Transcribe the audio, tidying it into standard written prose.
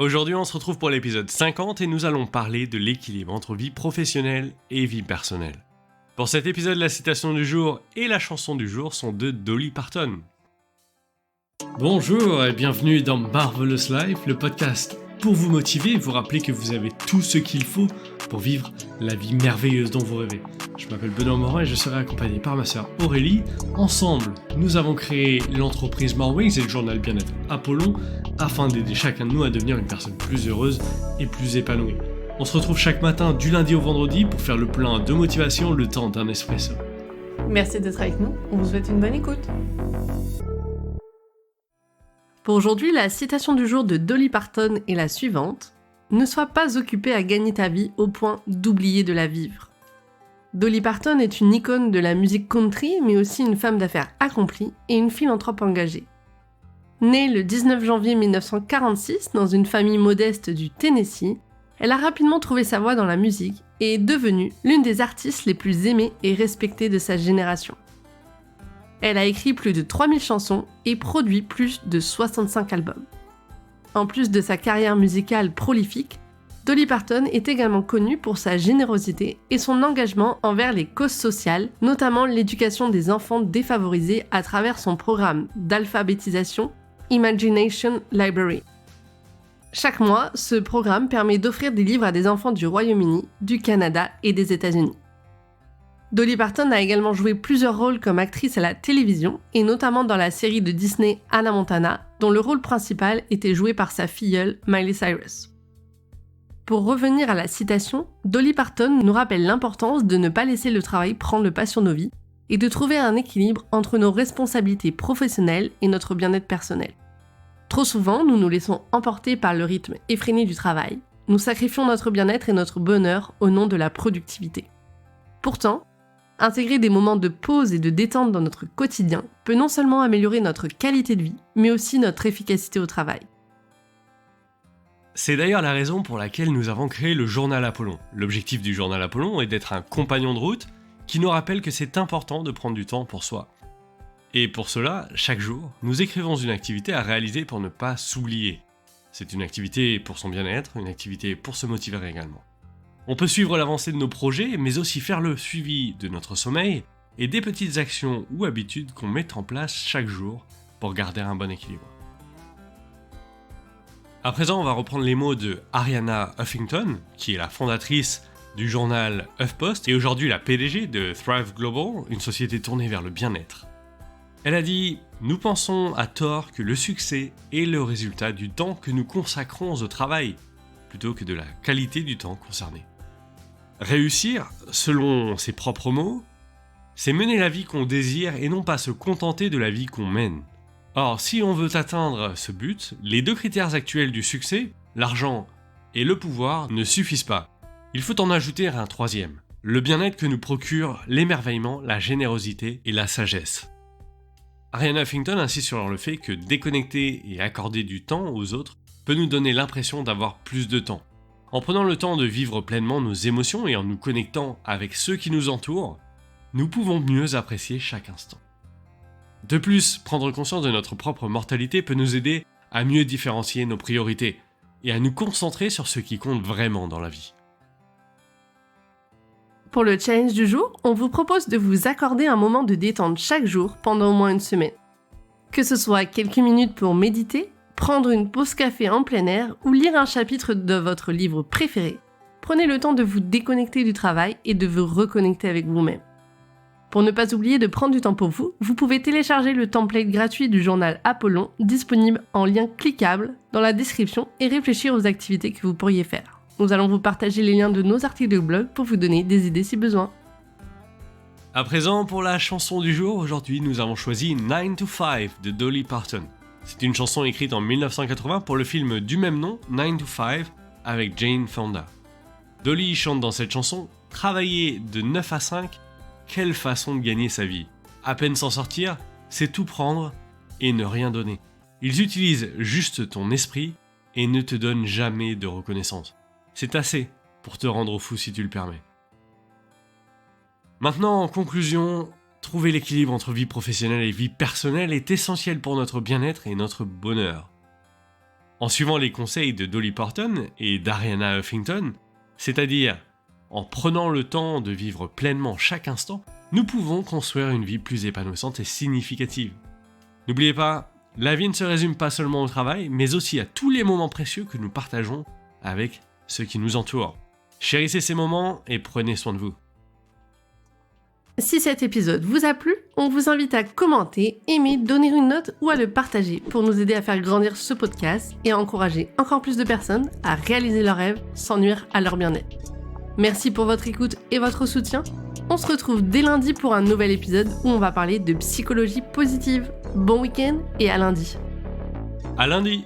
Aujourd'hui, on se retrouve pour l'épisode 50 et nous allons parler de l'équilibre entre vie professionnelle et vie personnelle. Pour cet épisode, la citation du jour et la chanson du jour sont de Dolly Parton. Bonjour et bienvenue dans Marvelous Life, le podcast pour vous motiver et vous rappeler que vous avez tout ce qu'il faut pour vivre la vie merveilleuse dont vous rêvez. Je m'appelle Benoît Morin et je serai accompagné par ma sœur Aurélie. Ensemble, nous avons créé l'entreprise More Wings et le journal Bien-être Apollon afin d'aider chacun de nous à devenir une personne plus heureuse et plus épanouie. On se retrouve chaque matin du lundi au vendredi pour faire le plein de motivation le temps d'un espresso. Merci d'être avec nous, on vous souhaite une bonne écoute. Pour aujourd'hui, la citation du jour de Dolly Parton est la suivante. Ne sois pas occupé à gagner ta vie au point d'oublier de la vivre. Dolly Parton est une icône de la musique country, mais aussi une femme d'affaires accomplie et une philanthrope engagée. Née le 19 janvier 1946 dans une famille modeste du Tennessee, elle a rapidement trouvé sa voie dans la musique et est devenue l'une des artistes les plus aimées et respectées de sa génération. Elle a écrit plus de 3000 chansons et produit plus de 65 albums. En plus de sa carrière musicale prolifique, Dolly Parton est également connue pour sa générosité et son engagement envers les causes sociales, notamment l'éducation des enfants défavorisés à travers son programme d'alphabétisation Imagination Library. Chaque mois, ce programme permet d'offrir des livres à des enfants du Royaume-Uni, du Canada et des États-Unis. Dolly Parton a également joué plusieurs rôles comme actrice à la télévision, et notamment dans la série de Disney Hannah Montana, dont le rôle principal était joué par sa filleule Miley Cyrus. Pour revenir à la citation, Dolly Parton nous rappelle l'importance de ne pas laisser le travail prendre le pas sur nos vies, et de trouver un équilibre entre nos responsabilités professionnelles et notre bien-être personnel. Trop souvent, nous nous laissons emporter par le rythme effréné du travail, nous sacrifions notre bien-être et notre bonheur au nom de la productivité. Pourtant, intégrer des moments de pause et de détente dans notre quotidien peut non seulement améliorer notre qualité de vie, mais aussi notre efficacité au travail. C'est d'ailleurs la raison pour laquelle nous avons créé le journal Apollon. L'objectif du journal Apollon est d'être un compagnon de route qui nous rappelle que c'est important de prendre du temps pour soi. Et pour cela, chaque jour, nous écrivons une activité à réaliser pour ne pas s'oublier. C'est une activité pour son bien-être, une activité pour se motiver également. On peut suivre l'avancée de nos projets, mais aussi faire le suivi de notre sommeil et des petites actions ou habitudes qu'on met en place chaque jour pour garder un bon équilibre. À présent, on va reprendre les mots de Arianna Huffington, qui est la fondatrice du journal HuffPost et aujourd'hui la PDG de Thrive Global, une société tournée vers le bien-être. Elle a dit « Nous pensons à tort que le succès est le résultat du temps que nous consacrons au travail, plutôt que de la qualité du temps concerné. » Réussir, selon ses propres mots, c'est mener la vie qu'on désire et non pas se contenter de la vie qu'on mène. Or, si on veut atteindre ce but, les deux critères actuels du succès, l'argent et le pouvoir, ne suffisent pas. Il faut en ajouter un troisième, le bien-être que nous procure l'émerveillement, la générosité et la sagesse. Arianna Huffington insiste sur le fait que déconnecter et accorder du temps aux autres peut nous donner l'impression d'avoir plus de temps. En prenant le temps de vivre pleinement nos émotions et en nous connectant avec ceux qui nous entourent, nous pouvons mieux apprécier chaque instant. De plus, prendre conscience de notre propre mortalité peut nous aider à mieux différencier nos priorités et à nous concentrer sur ce qui compte vraiment dans la vie. Pour le challenge du jour, on vous propose de vous accorder un moment de détente chaque jour pendant au moins une semaine. Que ce soit quelques minutes pour méditer, prendre une pause café en plein air ou lire un chapitre de votre livre préféré, prenez le temps de vous déconnecter du travail et de vous reconnecter avec vous-même. Pour ne pas oublier de prendre du temps pour vous, vous pouvez télécharger le template gratuit du journal Apollon, disponible en lien cliquable dans la description et réfléchir aux activités que vous pourriez faire. Nous allons vous partager les liens de nos articles de blog pour vous donner des idées si besoin. À présent, pour la chanson du jour, aujourd'hui nous avons choisi 9 to 5 de Dolly Parton. C'est une chanson écrite en 1980 pour le film du même nom, 9 to 5, avec Jane Fonda. Dolly chante dans cette chanson « Travailler de 9 à 5, quelle façon de gagner sa vie. À peine s'en sortir, c'est tout prendre et ne rien donner. Ils utilisent juste ton esprit et ne te donnent jamais de reconnaissance. C'est assez pour te rendre fou si tu le permets. » Maintenant, en conclusion, trouver l'équilibre entre vie professionnelle et vie personnelle est essentiel pour notre bien-être et notre bonheur. En suivant les conseils de Dolly Parton et d'Ariana Huffington, c'est-à-dire en prenant le temps de vivre pleinement chaque instant, nous pouvons construire une vie plus épanouissante et significative. N'oubliez pas, la vie ne se résume pas seulement au travail, mais aussi à tous les moments précieux que nous partageons avec ceux qui nous entourent. Chérissez ces moments et prenez soin de vous. Si cet épisode vous a plu, on vous invite à commenter, aimer, donner une note ou à le partager pour nous aider à faire grandir ce podcast et à encourager encore plus de personnes à réaliser leurs rêves sans nuire à leur bien-être. Merci pour votre écoute et votre soutien. On se retrouve dès lundi pour un nouvel épisode où on va parler de psychologie positive. Bon week-end et à lundi. À lundi!